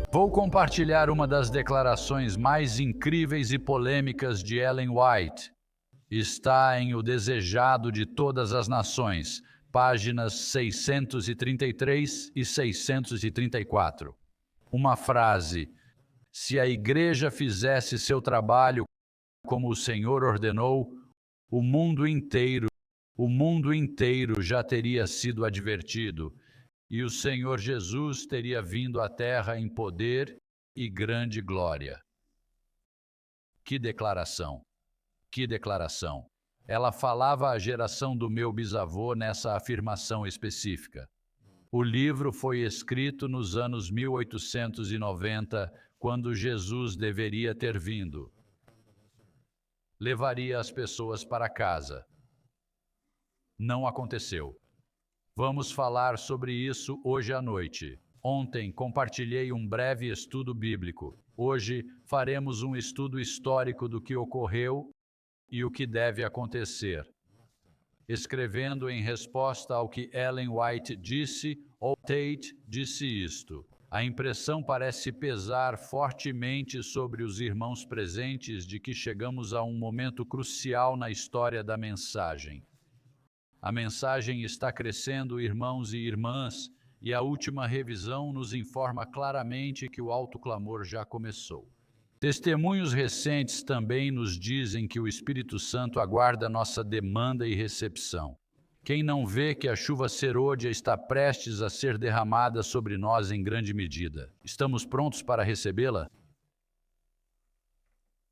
Vou compartilhar uma das declarações mais incríveis e polêmicas de Ellen White. Está em O Desejado de Todas as Nações, páginas 633 e 634. Uma frase: se a igreja fizesse seu trabalho como o Senhor ordenou, o mundo inteiro já teria sido advertido, e o Senhor Jesus teria vindo à terra em poder e grande glória. Que declaração! Que declaração! Ela falava à geração do meu bisavô nessa afirmação específica. O livro foi escrito nos anos 1890, quando Jesus deveria ter vindo. Levaria as pessoas para casa. Não aconteceu. Vamos falar sobre isso hoje à noite. Ontem compartilhei um breve estudo bíblico. Hoje faremos um estudo histórico do que ocorreu e o que deve acontecer. Escrevendo em resposta ao que Ellen White disse, ou Tate disse isto: a impressão parece pesar fortemente sobre os irmãos presentes de que chegamos a um momento crucial na história da mensagem. A mensagem está crescendo, irmãos e irmãs, e a última revisão nos informa claramente que o autoclamor já começou. Testemunhos recentes também nos dizem que o Espírito Santo aguarda nossa demanda e recepção. Quem não vê que a chuva serôdia está prestes a ser derramada sobre nós em grande medida? Estamos prontos para recebê-la?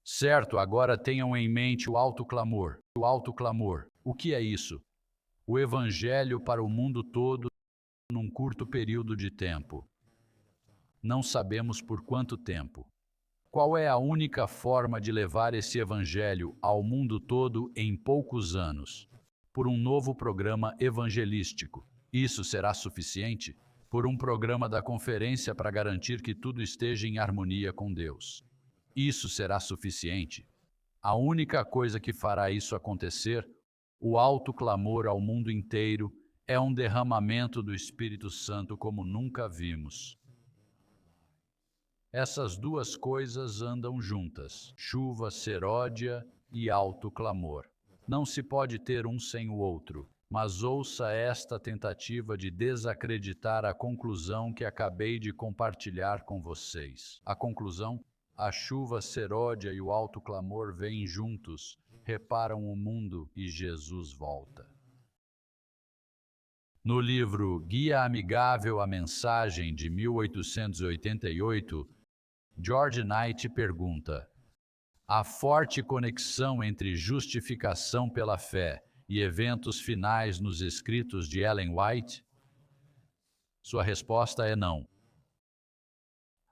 Certo, agora tenham em mente o autoclamor. O autoclamor. O que é isso? O Evangelho para o mundo todo num curto período de tempo. Não sabemos por quanto tempo. Qual é a única forma de levar esse Evangelho ao mundo todo em poucos anos? Por um novo programa evangelístico. Isso será suficiente? Por um programa da conferência para garantir que tudo esteja em harmonia com Deus. Isso será suficiente? A única coisa que fará isso acontecer, o alto clamor ao mundo inteiro, é um derramamento do Espírito Santo como nunca vimos. Essas duas coisas andam juntas, chuva seródia e alto clamor. Não se pode ter um sem o outro, mas ouça esta tentativa de desacreditar a conclusão que acabei de compartilhar com vocês. A conclusão: a chuva seródia e o alto clamor vêm juntos, reparam o mundo e Jesus volta. No livro Guia Amigável à Mensagem, de 1888, George Knight pergunta: há forte conexão entre justificação pela fé e eventos finais nos escritos de Ellen White? Sua resposta é não.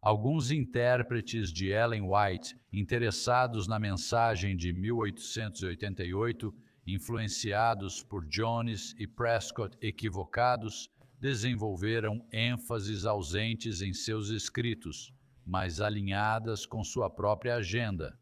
Alguns intérpretes de Ellen White, interessados na mensagem de 1888, influenciados por Jones e Prescott equivocados, desenvolveram ênfases ausentes em seus escritos, mas alinhadas com sua própria agenda.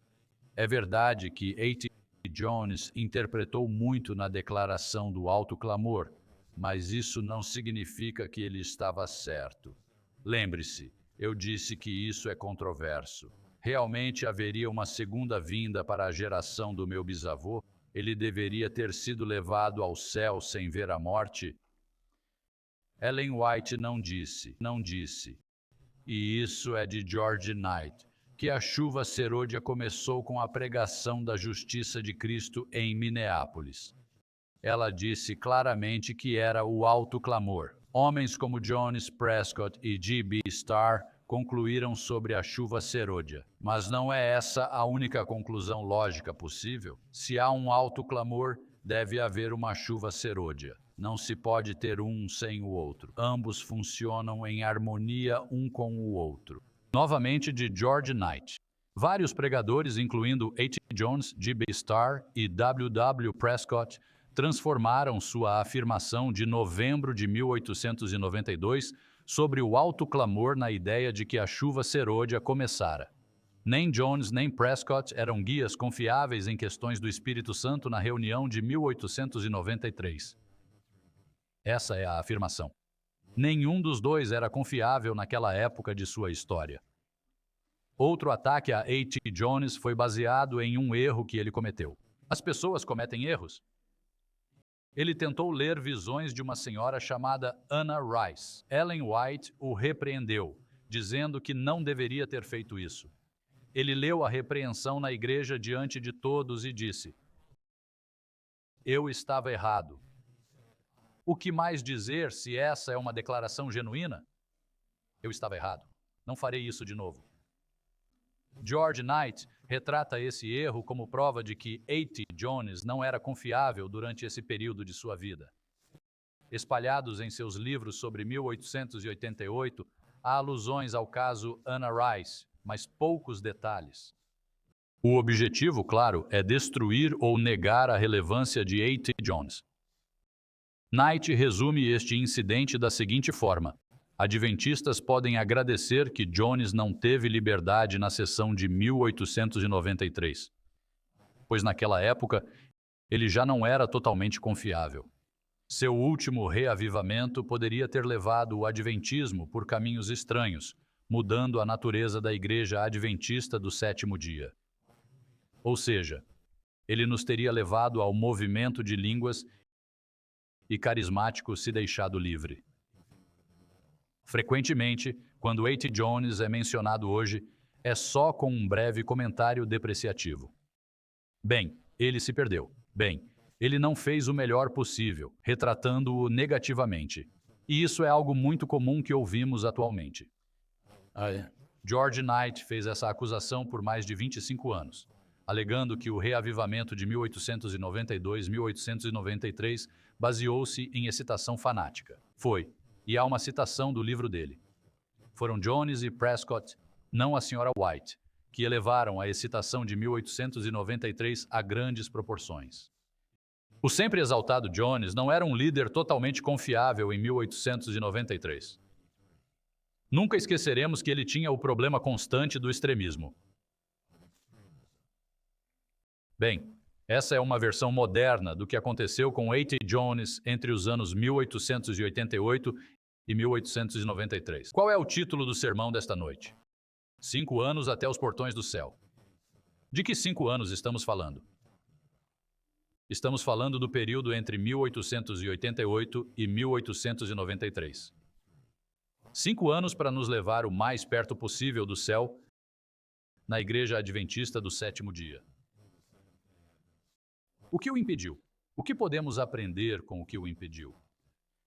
É verdade que A.T. Jones interpretou muito na declaração do alto clamor, mas isso não significa que ele estava certo. Lembre-se, eu disse que isso é controverso. Realmente haveria uma segunda vinda para a geração do meu bisavô? Ele deveria ter sido levado ao céu sem ver a morte? Ellen White não disse. E isso é de George Knight, que a chuva serôdia começou com a pregação da justiça de Cristo em Minneapolis. Ela disse claramente que era o alto clamor. Homens como Jones, Prescott e G.B. Starr concluíram sobre a chuva serôdia. Mas não é essa a única conclusão lógica possível? Se há um alto clamor, deve haver uma chuva serôdia. Não se pode ter um sem o outro. Ambos funcionam em harmonia um com o outro. Novamente de George Knight. Vários pregadores, incluindo A.T. Jones, G.B. Starr e W.W. Prescott, transformaram sua afirmação de novembro de 1892 sobre o alto clamor na ideia de que a chuva serôdia começara. Nem Jones nem Prescott eram guias confiáveis em questões do Espírito Santo na reunião de 1893. Essa é a afirmação. Nenhum dos dois era confiável naquela época de sua história. Outro ataque a A.T. Jones foi baseado em um erro que ele cometeu. As pessoas cometem erros. Ele tentou ler visões de uma senhora chamada Anna Rice. Ellen White o repreendeu, dizendo que não deveria ter feito isso. Ele leu a repreensão na igreja diante de todos e disse: "Eu estava errado." O que mais dizer se essa é uma declaração genuína? Eu estava errado. Não farei isso de novo. George Knight retrata esse erro como prova de que A.T. Jones não era confiável durante esse período de sua vida. Espalhados em seus livros sobre 1888, há alusões ao caso Anna Rice, mas poucos detalhes. O objetivo, claro, é destruir ou negar a relevância de A.T. Jones. Knight resume este incidente da seguinte forma: adventistas podem agradecer que Jones não teve liberdade na sessão de 1893, pois naquela época ele já não era totalmente confiável. Seu último reavivamento poderia ter levado o adventismo por caminhos estranhos, mudando a natureza da Igreja Adventista do Sétimo Dia. Ou seja, ele nos teria levado ao movimento de línguas e carismático se deixado livre. Frequentemente, quando A.T. Jones é mencionado hoje, é só com um breve comentário depreciativo. Bem, ele se perdeu. Bem, ele não fez o melhor possível, retratando-o negativamente. E isso é algo muito comum que ouvimos atualmente. George Knight fez essa acusação por mais de 25 anos, alegando que o reavivamento de 1892-1893 baseou-se em excitação fanática. Foi, e há uma citação do livro dele. Foram Jones e Prescott, não a Sra. White, que elevaram a excitação de 1893 a grandes proporções. O sempre exaltado Jones não era um líder totalmente confiável em 1893. Nunca esqueceremos que ele tinha o problema constante do extremismo. Bem, essa é uma versão moderna do que aconteceu com A.T. Jones entre os anos 1888 e 1893. Qual é o título do sermão desta noite? 5 anos até os portões do céu. De que 5 anos estamos falando? Estamos falando do período entre 1888 e 1893. 5 anos para nos levar o mais perto possível do céu na Igreja Adventista do Sétimo Dia. O que o impediu? O que podemos aprender com o que o impediu?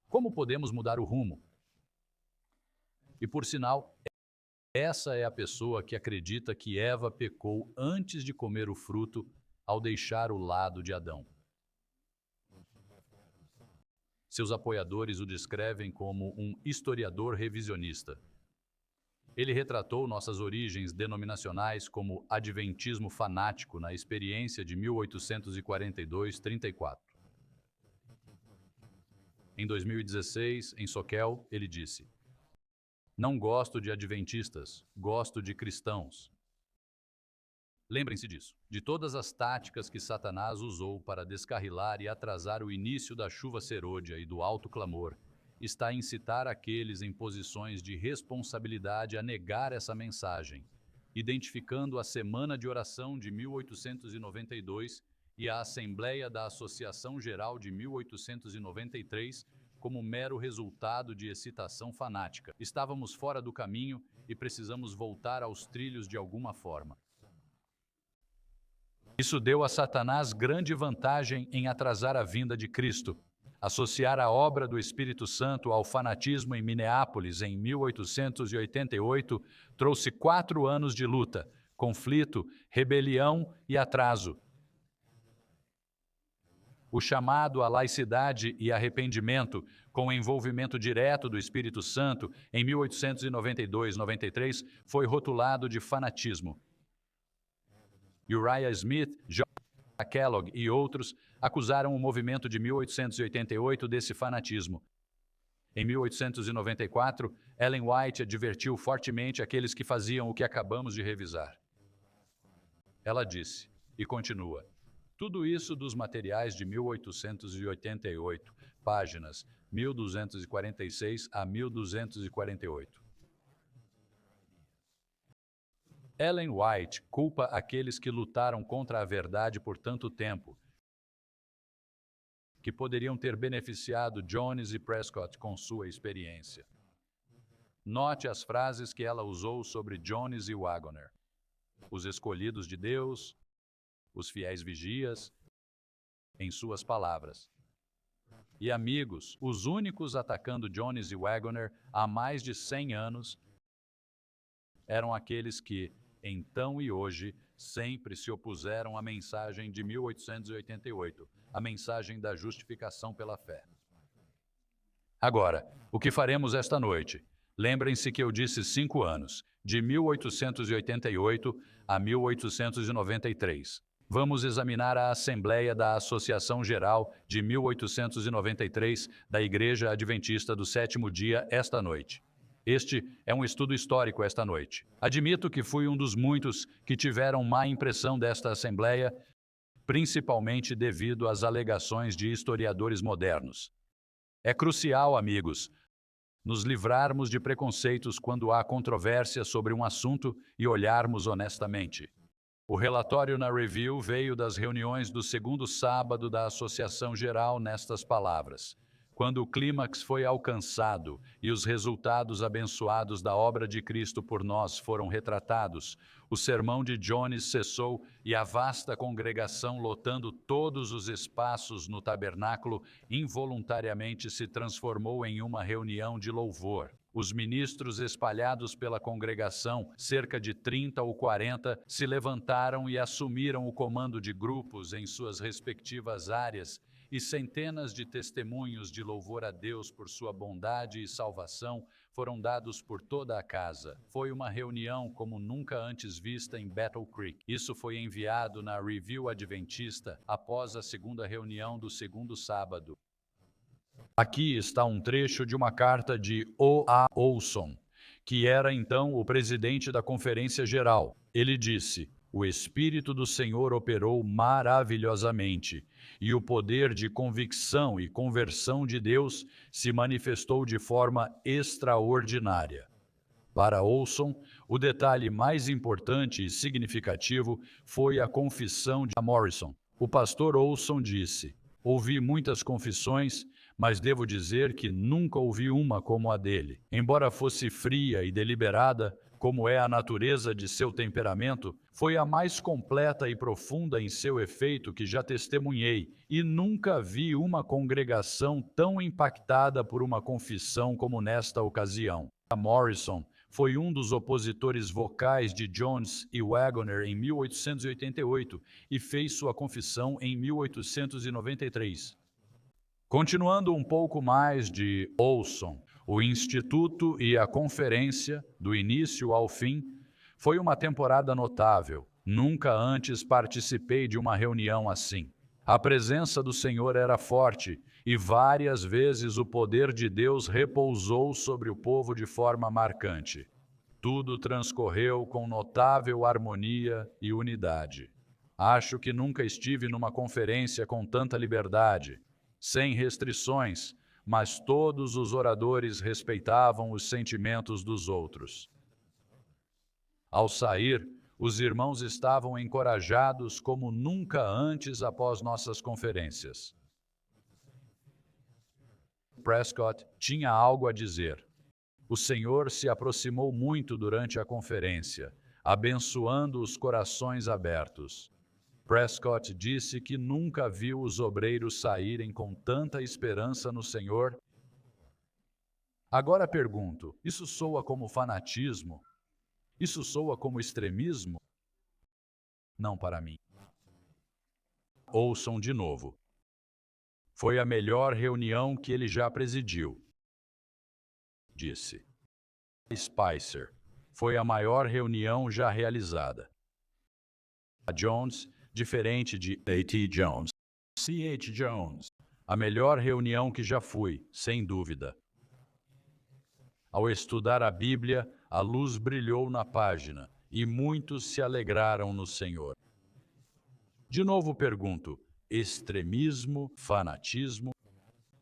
Como podemos mudar o rumo? E por sinal, essa é a pessoa que acredita que Eva pecou antes de comer o fruto ao deixar o lado de Adão. Seus apoiadores o descrevem como um historiador revisionista. Ele retratou nossas origens denominacionais como adventismo fanático na experiência de 1842-34. Em 2016, em Soquel, ele disse: "Não gosto de adventistas, gosto de cristãos." Lembrem-se disso, de todas as táticas que Satanás usou para descarrilar e atrasar o início da chuva serôdia e do alto clamor, está a incitar aqueles em posições de responsabilidade a negar essa mensagem, identificando a Semana de Oração de 1892 e a Assembleia da Associação Geral de 1893 como mero resultado de excitação fanática. Estávamos fora do caminho e precisamos voltar aos trilhos de alguma forma. Isso deu a Satanás grande vantagem em atrasar a vinda de Cristo. Associar a obra do Espírito Santo ao fanatismo em Minneapolis em 1888 trouxe 4 anos de luta, conflito, rebelião e atraso. O chamado à laicidade e arrependimento, com o envolvimento direto do Espírito Santo em 1892-93, foi rotulado de fanatismo. Uriah Smith, John Kellogg e outros acusaram o movimento de 1888 desse fanatismo. Em 1894, Ellen White advertiu fortemente aqueles que faziam o que acabamos de revisar. Ela disse, e continua, tudo isso dos materiais de 1888, páginas 1246 a 1248. Ellen White culpa aqueles que lutaram contra a verdade por tanto tempo, que poderiam ter beneficiado Jones e Prescott com sua experiência. Note as frases que ela usou sobre Jones e Wagoner: os escolhidos de Deus, os fiéis vigias, em suas palavras. E amigos, os únicos atacando Jones e Wagoner há mais de 100 anos eram aqueles que, então e hoje, sempre se opuseram à mensagem de 1888, a mensagem da justificação pela fé. Agora, o que faremos esta noite? Lembrem-se que eu disse 5 anos, de 1888 a 1893. Vamos examinar a Assembleia da Associação Geral de 1893 da Igreja Adventista do Sétimo Dia esta noite. Este é um estudo histórico esta noite. Admito que fui um dos muitos que tiveram má impressão desta Assembleia, principalmente devido às alegações de historiadores modernos. É crucial, amigos, nos livrarmos de preconceitos quando há controvérsia sobre um assunto e olharmos honestamente. O relatório na Review veio das reuniões do segundo sábado da Associação Geral nestas palavras: quando o clímax foi alcançado e os resultados abençoados da obra de Cristo por nós foram retratados, o sermão de Jones cessou e a vasta congregação, lotando todos os espaços no tabernáculo, involuntariamente se transformou em uma reunião de louvor. Os ministros espalhados pela congregação, cerca de 30 ou 40, se levantaram e assumiram o comando de grupos em suas respectivas áreas, e centenas de testemunhos de louvor a Deus por sua bondade e salvação foram dados por toda a casa. Foi uma reunião como nunca antes vista em Battle Creek. Isso foi enviado na Review Adventista após a segunda reunião do segundo sábado. Aqui está um trecho de uma carta de O.A. Olson, que era então o presidente da Conferência Geral. Ele disse: "O Espírito do Senhor operou maravilhosamente, e o poder de convicção e conversão de Deus se manifestou de forma extraordinária." Para Olson, o detalhe mais importante e significativo foi a confissão de Morrison. O pastor Olson disse: "Ouvi muitas confissões, mas devo dizer que nunca ouvi uma como a dele. Embora fosse fria e deliberada, como é a natureza de seu temperamento, foi a mais completa e profunda em seu efeito que já testemunhei, e nunca vi uma congregação tão impactada por uma confissão como nesta ocasião." Morrison foi um dos opositores vocais de Jones e Wagoner em 1888 e fez sua confissão em 1893. Continuando um pouco mais de Olson, o Instituto e a Conferência, do início ao fim, foi uma temporada notável. Nunca antes participei de uma reunião assim. A presença do Senhor era forte e várias vezes o poder de Deus repousou sobre o povo de forma marcante. Tudo transcorreu com notável harmonia e unidade. Acho que nunca estive numa conferência com tanta liberdade, sem restrições, mas todos os oradores respeitavam os sentimentos dos outros. Ao sair, os irmãos estavam encorajados como nunca antes após nossas conferências. Prescott tinha algo a dizer. O Senhor se aproximou muito durante a conferência, abençoando os corações abertos. Prescott disse que nunca viu os obreiros saírem com tanta esperança no Senhor. Agora pergunto, isso soa como fanatismo? Isso soa como extremismo? Não para mim. Ouçam de novo. Foi a melhor reunião que ele já presidiu, disse. Spicer. Foi a maior reunião já realizada. A Jones, diferente de A.T. Jones. C.H. Jones. A melhor reunião que já fui, sem dúvida. Ao estudar a Bíblia, a luz brilhou na página e muitos se alegraram no Senhor. De novo pergunto, extremismo, fanatismo?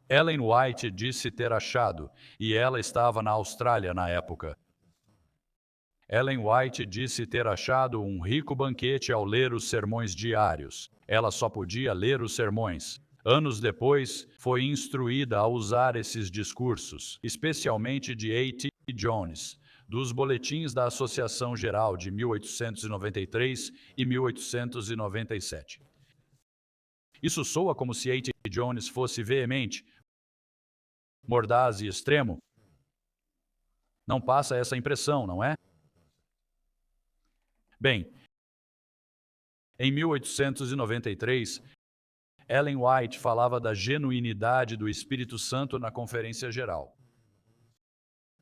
Ellen White disse ter achado, e ela estava na Austrália na época, Ellen White disse ter achado um rico banquete ao ler os sermões diários. Ela só podia ler os sermões. Anos depois, foi instruída a usar esses discursos, especialmente de A.T. Jones, dos boletins da Associação Geral de 1893 e 1897. Isso soa como se A.T. Jones fosse veemente, mordaz e extremo? Não passa essa impressão, não é? Bem, em 1893, Ellen White falava da genuinidade do Espírito Santo na Conferência Geral.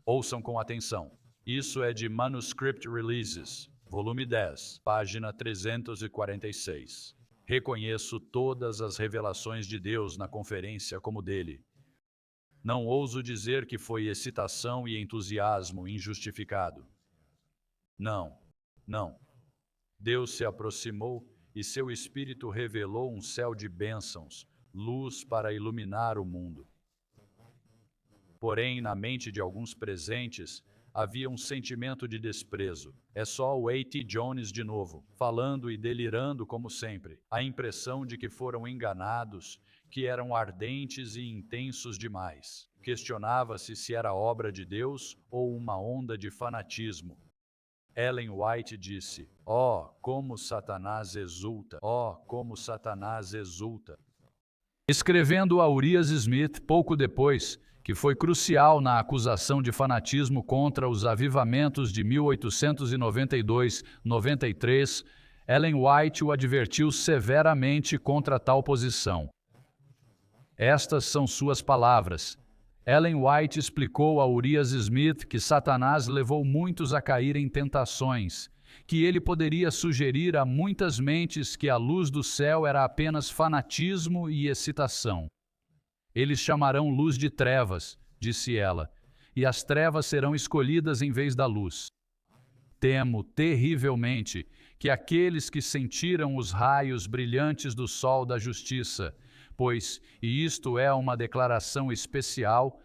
Ouçam com atenção. Isso é de Manuscript Releases, volume 10, página 346. Reconheço todas as revelações de Deus na conferência como dele. Não ouso dizer que foi excitação e entusiasmo injustificado. Não, não. Deus se aproximou e seu Espírito revelou um céu de bênçãos, luz para iluminar o mundo. Porém, na mente de alguns presentes, havia um sentimento de desprezo. É só o A.T. Jones de novo, falando e delirando como sempre. A impressão de que foram enganados, que eram ardentes e intensos demais. Questionava-se se era obra de Deus ou uma onda de fanatismo. Ellen White disse: "Oh, como Satanás exulta! Oh, como Satanás exulta!" Escrevendo a Urias Smith pouco depois, que foi crucial na acusação de fanatismo contra os avivamentos de 1892-93, Ellen White o advertiu severamente contra tal posição. Estas são suas palavras. Ellen White explicou a Urias Smith que Satanás levou muitos a cair em tentações, que ele poderia sugerir a muitas mentes que a luz do céu era apenas fanatismo e excitação. Eles chamarão luz de trevas, disse ela, e as trevas serão escolhidas em vez da luz. Temo terrivelmente que aqueles que sentiram os raios brilhantes do sol da justiça, pois, e isto é uma declaração especial,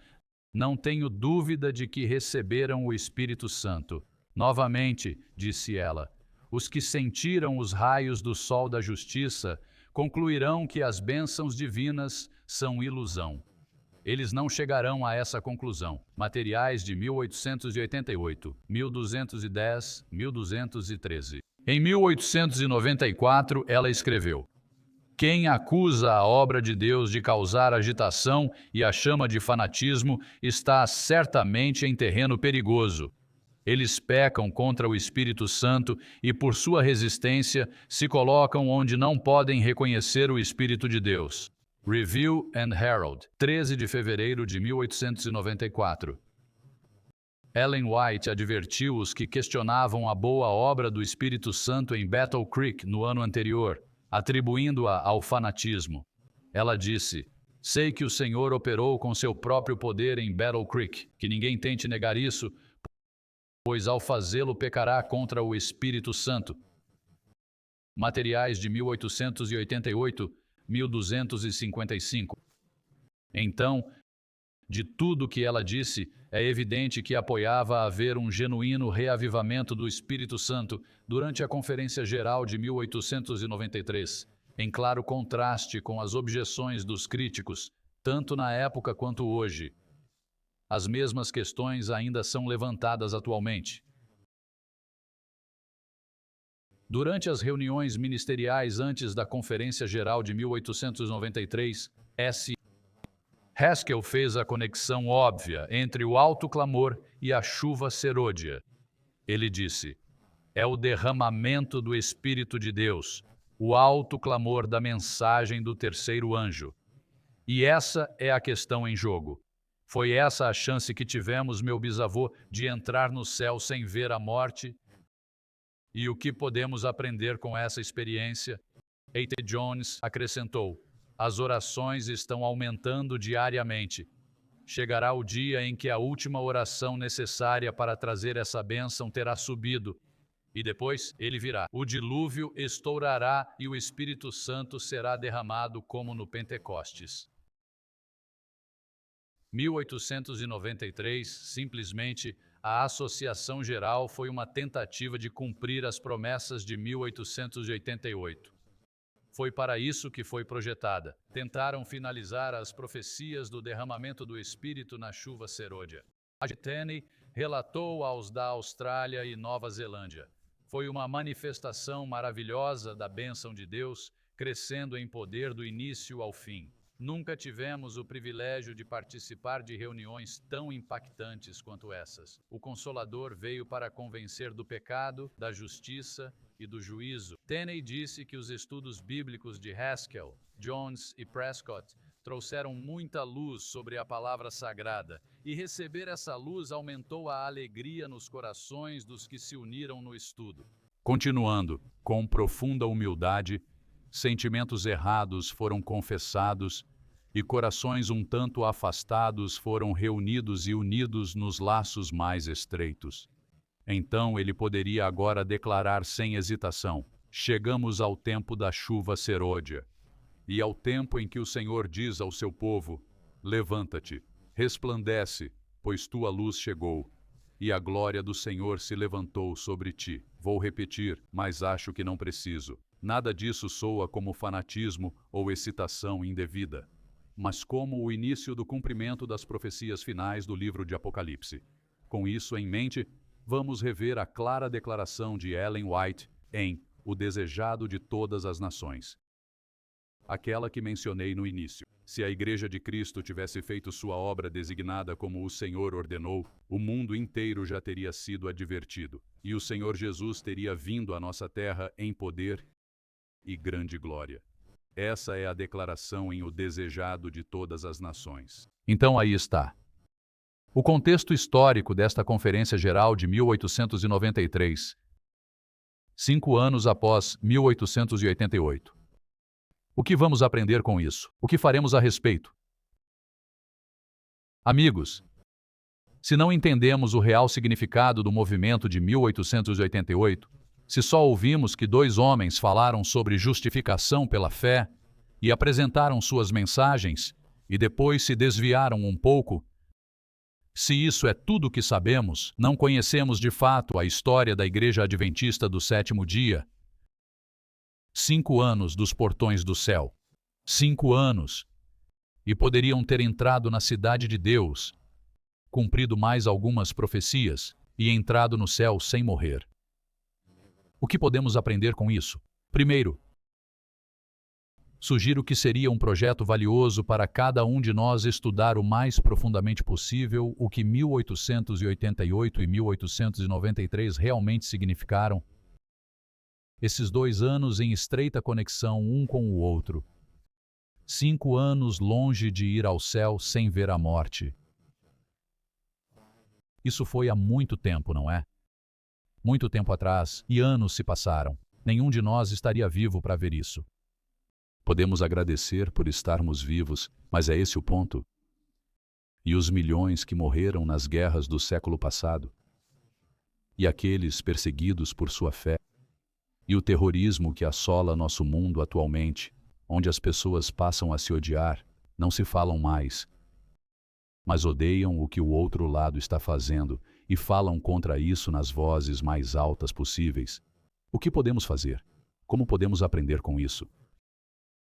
não tenho dúvida de que receberam o Espírito Santo. Novamente, disse ela, os que sentiram os raios do sol da justiça concluirão que as bênçãos divinas são ilusão. Eles não chegarão a essa conclusão. Materiais de 1888, 1210, 1213. Em 1894, ela escreveu: "Quem acusa a obra de Deus de causar agitação e a chama de fanatismo está certamente em terreno perigoso. Eles pecam contra o Espírito Santo e, por sua resistência, se colocam onde não podem reconhecer o Espírito de Deus." Review and Herald, 13 de fevereiro de 1894. Ellen White advertiu os que questionavam a boa obra do Espírito Santo em Battle Creek no ano anterior, atribuindo-a ao fanatismo. Ela disse: "Sei que o Senhor operou com seu próprio poder em Battle Creek, que ninguém tente negar isso, pois ao fazê-lo pecará contra o Espírito Santo." Materiais de 1888, 1255. Então, de tudo que ela disse, é evidente que apoiava haver um genuíno reavivamento do Espírito Santo durante a Conferência Geral de 1893, em claro contraste com as objeções dos críticos, tanto na época quanto hoje. As mesmas questões ainda são levantadas atualmente. Durante as reuniões ministeriais antes da Conferência Geral de 1893, S. Haskell fez a conexão óbvia entre o alto clamor e a chuva serôdia. Ele disse: "É o derramamento do Espírito de Deus, o alto clamor da mensagem do terceiro anjo. E essa é a questão em jogo. Foi essa a chance que tivemos, meu bisavô, de entrar no céu sem ver a morte? E o que podemos aprender com essa experiência?" A.T. Jones acrescentou: "As orações estão aumentando diariamente. Chegará o dia em que a última oração necessária para trazer essa bênção terá subido. E depois ele virá. O dilúvio estourará e o Espírito Santo será derramado como no Pentecostes." 1893 simplesmente A Associação Geral foi uma tentativa de cumprir as promessas de 1888. Foi para isso que foi projetada. Tentaram finalizar as profecias do derramamento do Espírito na chuva serôdia. A Tenney relatou aos da Austrália e Nova Zelândia. Foi uma manifestação maravilhosa da bênção de Deus, crescendo em poder do início ao fim. Nunca tivemos o privilégio de participar de reuniões tão impactantes quanto essas. O Consolador veio para convencer do pecado, da justiça e do juízo. Tenney disse que os estudos bíblicos de Haskell, Jones e Prescott trouxeram muita luz sobre a palavra sagrada, e receber essa luz aumentou a alegria nos corações dos que se uniram no estudo. Continuando, com profunda humildade, sentimentos errados foram confessados e corações um tanto afastados foram reunidos e unidos nos laços mais estreitos. Então ele poderia agora declarar sem hesitação: chegamos ao tempo da chuva serôdia, e ao tempo em que o Senhor diz ao seu povo: levanta-te, resplandece, pois tua luz chegou, e a glória do Senhor se levantou sobre ti. Vou repetir, mas acho que não preciso. Nada disso soa como fanatismo ou excitação indevida, mas como o início do cumprimento das profecias finais do livro de Apocalipse. Com isso em mente, vamos rever a clara declaração de Ellen White em O Desejado de Todas as Nações. Aquela que mencionei no início. Se a Igreja de Cristo tivesse feito sua obra designada como o Senhor ordenou, o mundo inteiro já teria sido advertido, e o Senhor Jesus teria vindo à nossa terra em poder e grande glória. Essa é a declaração em O Desejado de Todas as Nações. Então aí está. O contexto histórico desta Conferência Geral de 1893, 5 anos após 1888. O que vamos aprender com isso? O que faremos a respeito? Amigos, se não entendemos o real significado do movimento de 1888, se só ouvimos que 2 homens falaram sobre justificação pela fé e apresentaram suas mensagens e depois se desviaram um pouco, se isso é tudo o que sabemos, não conhecemos de fato a história da Igreja Adventista do Sétimo Dia. 5 anos dos portões do céu. 5 anos. E poderiam ter entrado na cidade de Deus, cumprido mais algumas profecias e entrado no céu sem morrer. O que podemos aprender com isso? Primeiro, sugiro que seria um projeto valioso para cada um de nós estudar o mais profundamente possível o que 1888 e 1893 realmente significaram. Esses 2 anos em estreita conexão um com o outro. 5 anos longe de ir ao céu sem ver a morte. Isso foi há muito tempo, não é? Muito tempo atrás, e anos se passaram. Nenhum de nós estaria vivo para ver isso. Podemos agradecer por estarmos vivos, mas é esse o ponto. E os milhões que morreram nas guerras do século passado? E aqueles perseguidos por sua fé? E o terrorismo que assola nosso mundo atualmente, onde as pessoas passam a se odiar, não se falam mais, mas odeiam o que o outro lado está fazendo e falam contra isso nas vozes mais altas possíveis. O que podemos fazer? Como podemos aprender com isso?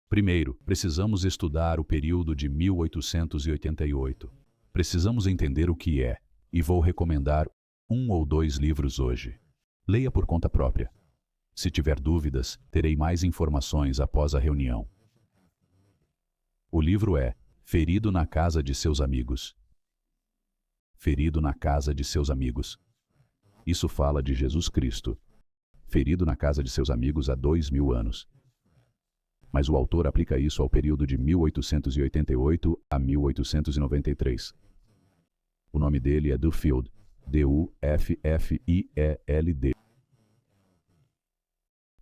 Primeiro, precisamos estudar o período de 1888. Precisamos entender o que é, e vou recomendar 1 ou 2 livros hoje. Leia por conta própria. Se tiver dúvidas, terei mais informações após a reunião. O livro é Ferido na Casa de Seus Amigos. Ferido na Casa de Seus Amigos. Isso fala de Jesus Cristo, ferido na casa de seus amigos há 2000 anos. Mas o autor aplica isso ao período de 1888 a 1893. O nome dele é Duffield, D-U-F-F-I-E-L-D.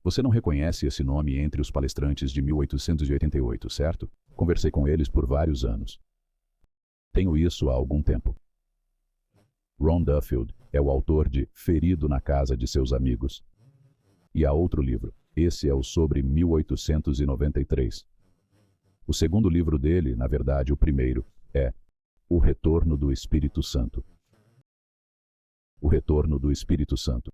Você não reconhece esse nome entre os palestrantes de 1888, certo? Conversei com eles por vários anos. Tenho isso há algum tempo. Ron Duffield é o autor de Ferido na Casa de Seus Amigos. E há outro livro. Esse é o sobre 1893. O segundo livro dele, na verdade o primeiro, é O Retorno do Espírito Santo. O retorno do Espírito Santo.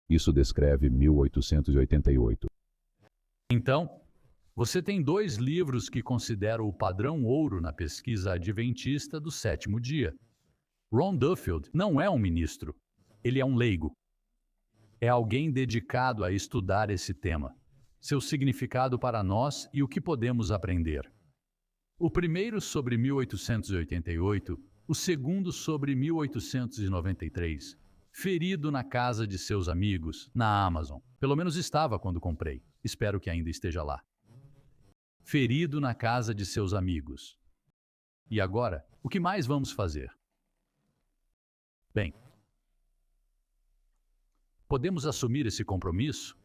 Isso descreve 1888. Então, você tem 2 livros que consideram o padrão ouro na pesquisa adventista do 7º dia. Ron Duffield não é um ministro, ele é um leigo. É alguém dedicado a estudar esse tema, seu significado para nós e o que podemos aprender. O primeiro sobre 1888, o segundo sobre 1893. Ferido na casa de seus amigos, na Amazon. Pelo menos estava quando comprei. Espero que ainda esteja lá. Ferido na casa de seus amigos. E agora, o que mais vamos fazer? Bem, podemos assumir esse compromisso?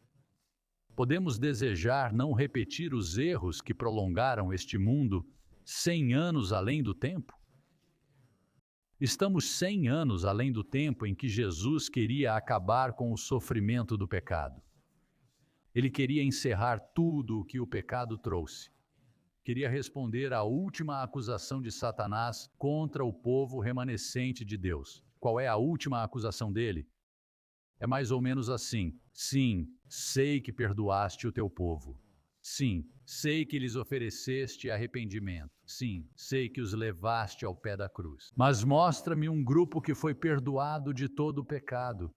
Podemos desejar não repetir os erros que prolongaram este mundo 100 anos além do tempo? Estamos 100 anos além do tempo em que Jesus queria acabar com o sofrimento do pecado. Ele queria encerrar tudo o que o pecado trouxe. Queria responder à última acusação de Satanás contra o povo remanescente de Deus. Qual é a última acusação dele? É mais ou menos assim: sim, sei que perdoaste o teu povo. Sim, sei que lhes ofereceste arrependimento. Sim, sei que os levaste ao pé da cruz. Mas mostra-me um grupo que foi perdoado de todo o pecado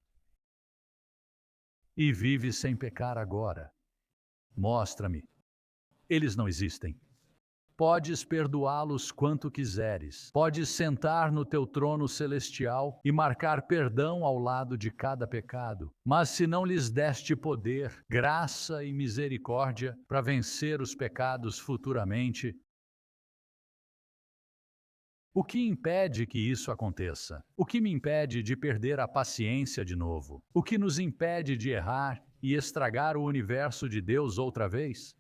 e vive sem pecar agora. Mostra-me. Eles não existem. Podes perdoá-los quanto quiseres. Podes sentar no teu trono celestial e marcar perdão ao lado de cada pecado. Mas se não lhes deste poder, graça e misericórdia para vencer os pecados futuramente, o que impede que isso aconteça? O que me impede de perder a paciência de novo? O que nos impede de errar e estragar o universo de Deus outra vez?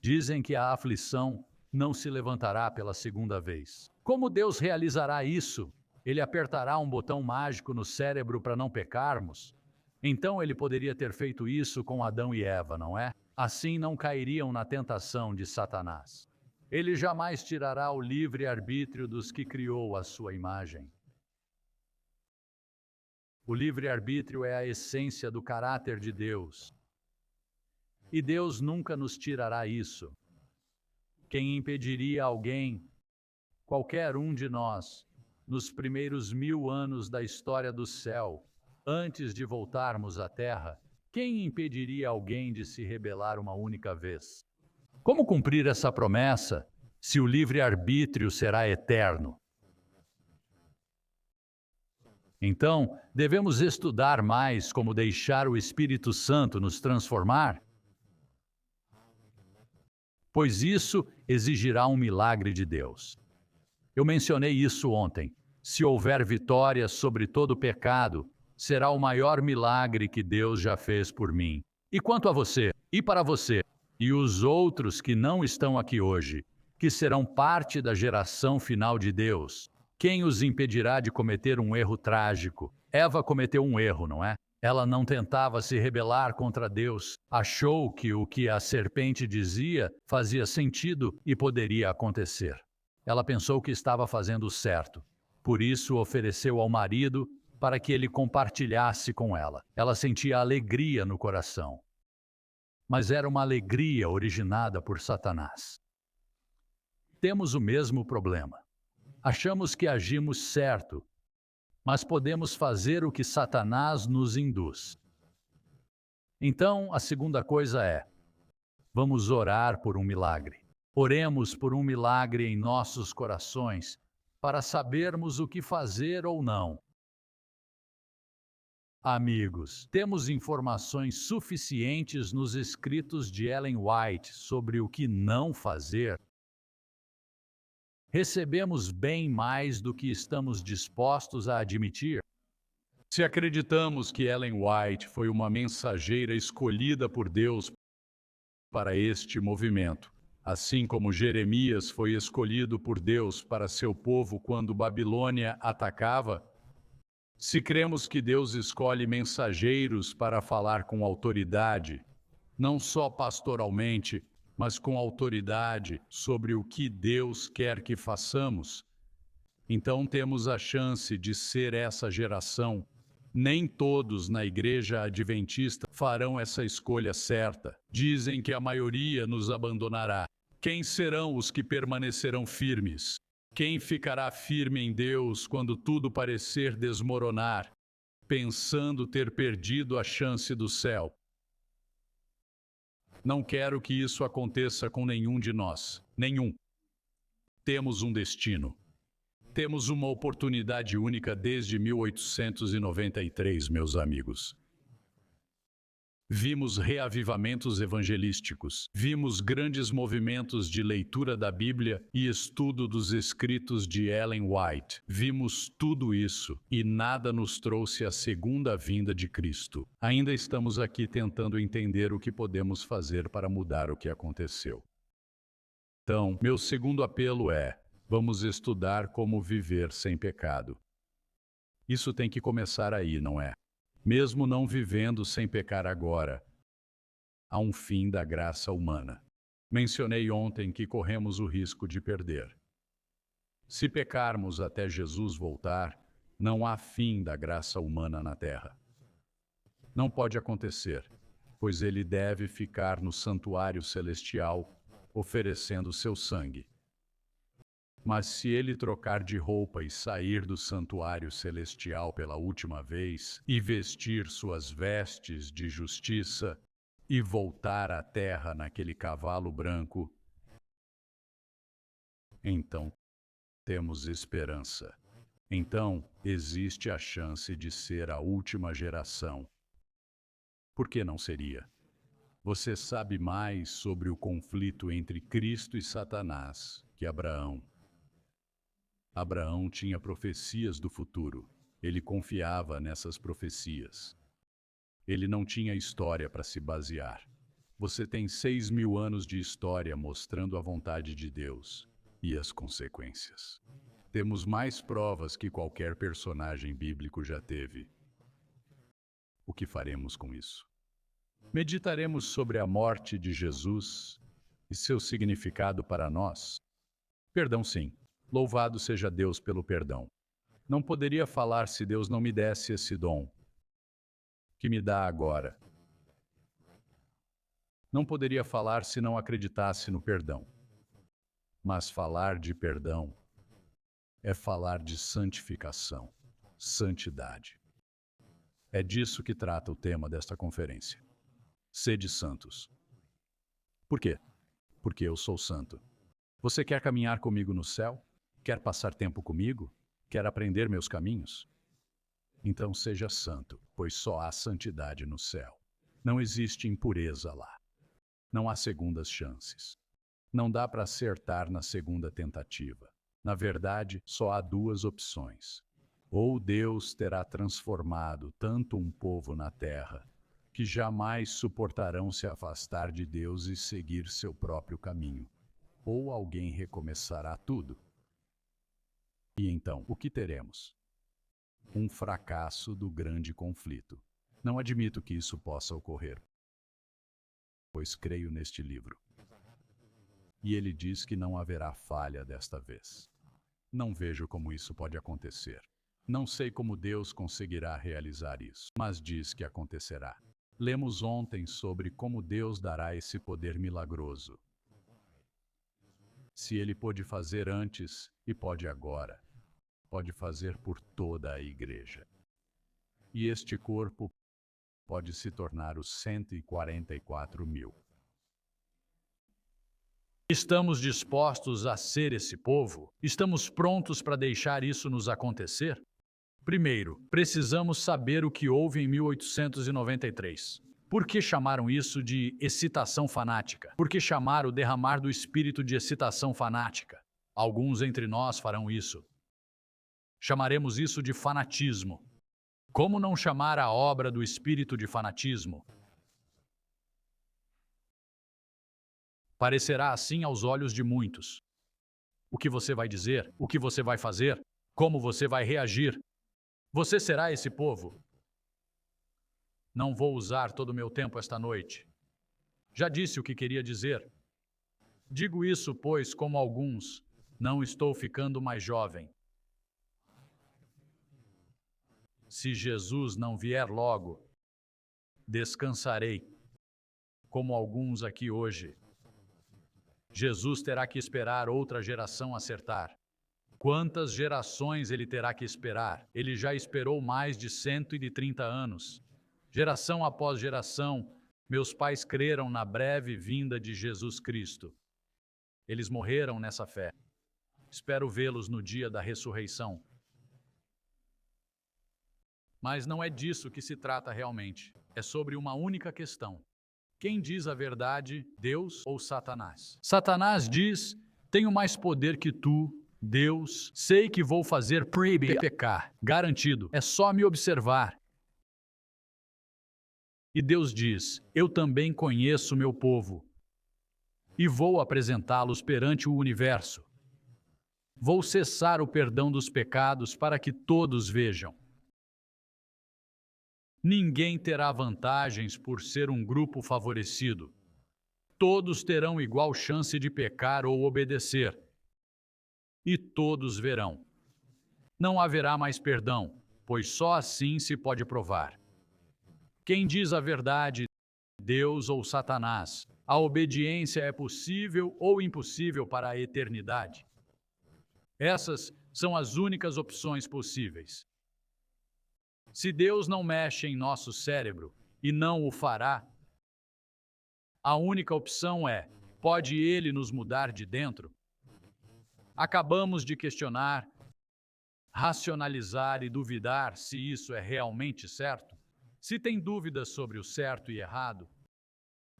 Dizem que a aflição não se levantará pela segunda vez. Como Deus realizará isso? Ele apertará um botão mágico no cérebro para não pecarmos? Então ele poderia ter feito isso com Adão e Eva, não é? Assim não cairiam na tentação de Satanás. Ele jamais tirará o livre-arbítrio dos que criou à sua imagem. O livre-arbítrio é a essência do caráter de Deus. E Deus nunca nos tirará isso. Quem impediria alguém, qualquer um de nós, nos primeiros 1000 anos da história do céu, antes de voltarmos à Terra, quem impediria alguém de se rebelar uma única vez? Como cumprir essa promessa se o livre-arbítrio será eterno? Então, devemos estudar mais como deixar o Espírito Santo nos transformar? Pois isso exigirá um milagre de Deus. Eu mencionei isso ontem. Se houver vitória sobre todo pecado, será o maior milagre que Deus já fez por mim. E quanto a você, e para você, e os outros que não estão aqui hoje, que serão parte da geração final de Deus, quem os impedirá de cometer um erro trágico? Eva cometeu um erro, não é? Ela não tentava se rebelar contra Deus. Achou que o que a serpente dizia fazia sentido e poderia acontecer. Ela pensou que estava fazendo certo. Por isso, ofereceu ao marido para que ele compartilhasse com ela. Ela sentia alegria no coração. Mas era uma alegria originada por Satanás. Temos o mesmo problema. Achamos que agimos certo, mas podemos fazer o que Satanás nos induz. Então, a segunda coisa é: vamos orar por um milagre. Oremos por um milagre em nossos corações, para sabermos o que fazer ou não. Amigos, temos informações suficientes nos escritos de Ellen White sobre o que não fazer. Recebemos bem mais do que estamos dispostos a admitir. Se acreditamos que Ellen White foi uma mensageira escolhida por Deus para este movimento, assim como Jeremias foi escolhido por Deus para seu povo quando Babilônia atacava, se cremos que Deus escolhe mensageiros para falar com autoridade, não só pastoralmente, mas com autoridade sobre o que Deus quer que façamos, Então temos a chance de ser essa geração. Nem todos na Igreja Adventista farão essa escolha certa. Dizem que a maioria nos abandonará. Quem serão os que permanecerão firmes? Quem ficará firme em Deus quando tudo parecer desmoronar, pensando ter perdido a chance do céu? Não quero que isso aconteça com nenhum de nós. Nenhum. Temos um destino. Temos uma oportunidade única desde 1893, meus amigos. Vimos reavivamentos evangelísticos, vimos grandes movimentos de leitura da Bíblia e estudo dos escritos de Ellen White. Vimos tudo isso e nada nos trouxe a segunda vinda de Cristo. Ainda estamos aqui tentando entender o que podemos fazer para mudar o que aconteceu. Então, meu segundo apelo é: vamos estudar como viver sem pecado. Isso tem que começar aí, não é? Mesmo não vivendo sem pecar agora, há um fim da graça humana. Mencionei ontem que corremos o risco de perder. Se pecarmos até Jesus voltar, não há fim da graça humana na terra. Não pode acontecer, pois ele deve ficar no santuário celestial, oferecendo seu sangue. Mas se ele trocar de roupa e sair do santuário celestial pela última vez, e vestir suas vestes de justiça, e voltar à terra naquele cavalo branco, então temos esperança. Então existe a chance de ser a última geração. Por que não seria? Você sabe mais sobre o conflito entre Cristo e Satanás que Abraão. Abraão tinha profecias do futuro. Ele confiava nessas profecias. Ele não tinha história para se basear. Você tem 6.000 anos de história mostrando a vontade de Deus e as consequências. Temos mais provas que qualquer personagem bíblico já teve. O que faremos com isso? Meditaremos sobre a morte de Jesus e seu significado para nós. Perdão, sim. Louvado seja Deus pelo perdão. Não poderia falar se Deus não me desse esse dom que me dá agora. Não poderia falar se não acreditasse no perdão. Mas falar de perdão é falar de santificação, santidade. É disso que trata o tema desta conferência. Sede santos. Por quê? Porque eu sou santo. Você quer caminhar comigo no céu? Quer passar tempo comigo? Quer aprender meus caminhos? Então seja santo, pois só há santidade no céu. Não existe impureza lá. Não há segundas chances. Não dá para acertar na segunda tentativa. Na verdade, só há duas opções. Ou Deus terá transformado tanto um povo na terra, que jamais suportarão se afastar de Deus e seguir seu próprio caminho. Ou alguém recomeçará tudo. E então, o que teremos? Um fracasso do grande conflito. Não admito que isso possa ocorrer, pois creio neste livro. E ele diz que não haverá falha desta vez. Não vejo como isso pode acontecer. Não sei como Deus conseguirá realizar isso, mas diz que acontecerá. Lemos ontem sobre como Deus dará esse poder milagroso. Se ele pôde fazer antes e pode agora, pode fazer por toda a igreja. E este corpo pode se tornar os 144.000. Estamos dispostos a ser esse povo? Estamos prontos para deixar isso nos acontecer? Primeiro, precisamos saber o que houve em 1893. Por que chamaram isso de excitação fanática? Por que chamar o derramar do espírito de excitação fanática? Alguns entre nós farão isso. Chamaremos isso de fanatismo. Como não chamar a obra do espírito de fanatismo? Parecerá assim aos olhos de muitos. O que você vai dizer? O que você vai fazer? Como você vai reagir? Você será esse povo? Não vou usar todo o meu tempo esta noite. Já disse o que queria dizer. Digo isso, pois, como alguns, não estou ficando mais jovem. Se Jesus não vier logo, descansarei, como alguns aqui hoje. Jesus terá que esperar outra geração acertar. Quantas gerações ele terá que esperar? Ele já esperou mais de 130 anos. Geração após geração, meus pais creram na breve vinda de Jesus Cristo. Eles morreram nessa fé. Espero vê-los no dia da ressurreição. Mas não é disso que se trata realmente. É sobre uma única questão. Quem diz a verdade, Deus ou Satanás? Satanás diz: tenho mais poder que tu, Deus. Sei que vou fazer pecar. Garantido. É só me observar. E Deus diz: eu também conheço meu povo. E vou apresentá-los perante o universo. Vou cessar o perdão dos pecados para que todos vejam. Ninguém terá vantagens por ser um grupo favorecido. Todos terão igual chance de pecar ou obedecer. E todos verão. Não haverá mais perdão, pois só assim se pode provar. Quem diz a verdade, Deus ou Satanás? A obediência é possível ou impossível para a eternidade? Essas são as únicas opções possíveis. Se Deus não mexe em nosso cérebro, e não o fará, a única opção é: pode Ele nos mudar de dentro? Acabamos de questionar, racionalizar e duvidar se isso é realmente certo. Se tem dúvidas sobre o certo e errado,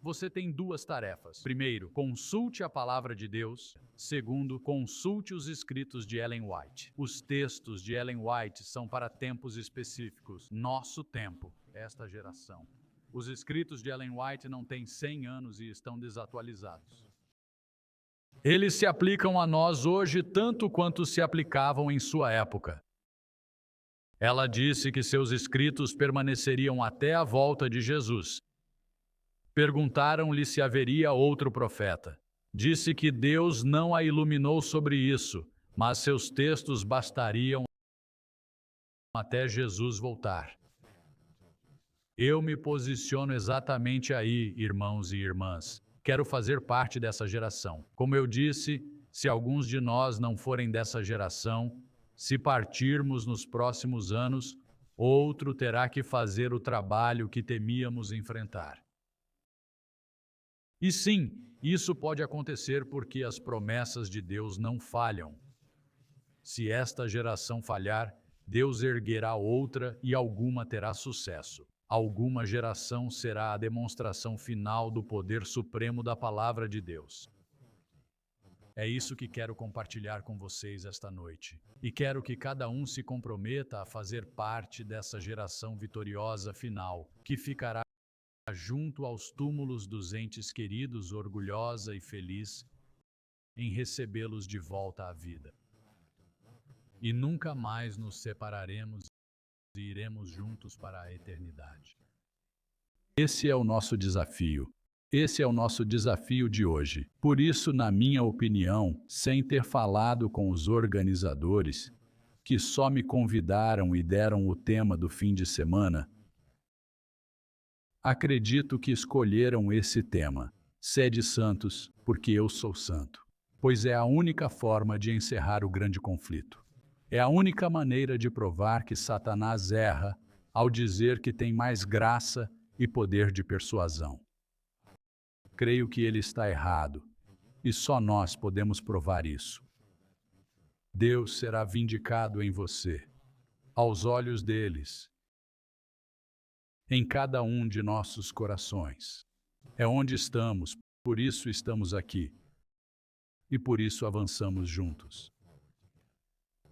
você tem duas tarefas. Primeiro, consulte a palavra de Deus. Segundo, consulte os escritos de Ellen White. Os textos de Ellen White são para tempos específicos. Nosso tempo, esta geração. Os escritos de Ellen White não têm 100 anos e estão desatualizados. Eles se aplicam a nós hoje tanto quanto se aplicavam em sua época. Ela disse que seus escritos permaneceriam até a volta de Jesus. Perguntaram-lhe se haveria outro profeta. Disse que Deus não a iluminou sobre isso, mas seus textos bastariam até Jesus voltar. Eu me posiciono exatamente aí, irmãos e irmãs. Quero fazer parte dessa geração. Como eu disse, se alguns de nós não forem dessa geração, se partirmos nos próximos anos, outro terá que fazer o trabalho que temíamos enfrentar. E sim, isso pode acontecer porque as promessas de Deus não falham. Se esta geração falhar, Deus erguerá outra e alguma terá sucesso. Alguma geração será a demonstração final do poder supremo da palavra de Deus. É isso que quero compartilhar com vocês esta noite. E quero que cada um se comprometa a fazer parte dessa geração vitoriosa final, que ficará junto aos túmulos dos entes queridos, orgulhosa e feliz em recebê-los de volta à vida. E nunca mais nos separaremos e iremos juntos para a eternidade. Esse é o nosso desafio. Esse é o nosso desafio de hoje. Por isso, na minha opinião, sem ter falado com os organizadores, que só me convidaram e deram o tema do fim de semana, acredito que escolheram esse tema, Sede Santos, porque eu sou santo, pois é a única forma de encerrar o grande conflito. É a única maneira de provar que Satanás erra ao dizer que tem mais graça e poder de persuasão. Creio que ele está errado, e só nós podemos provar isso. Deus será vindicado em você, aos olhos deles, em cada um de nossos corações. É onde estamos, por isso estamos aqui. E por isso avançamos juntos.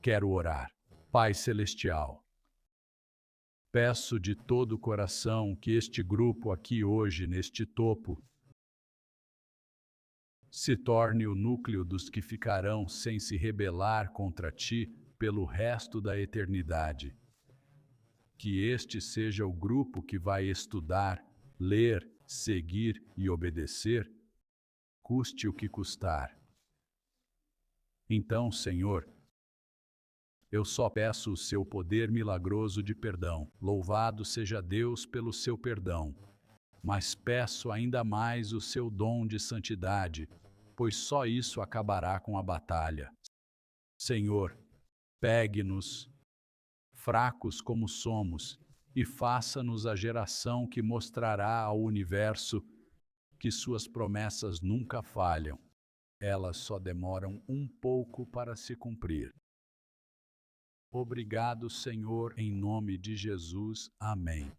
Quero orar. Pai Celestial, peço de todo o coração que este grupo aqui hoje, neste topo, se torne o núcleo dos que ficarão sem se rebelar contra Ti pelo resto da eternidade. Que este seja o grupo que vai estudar, ler, seguir e obedecer, custe o que custar. Então, Senhor, Eu só peço o seu poder milagroso de perdão. Louvado seja Deus pelo seu perdão. Mas peço ainda mais o seu dom de santidade, pois só isso acabará com a batalha. Senhor, pegue-nos, fracos como somos, e faça-nos a geração que mostrará ao universo que suas promessas nunca falham. Elas só demoram um pouco para se cumprir. Obrigado, Senhor, em nome de Jesus. Amém.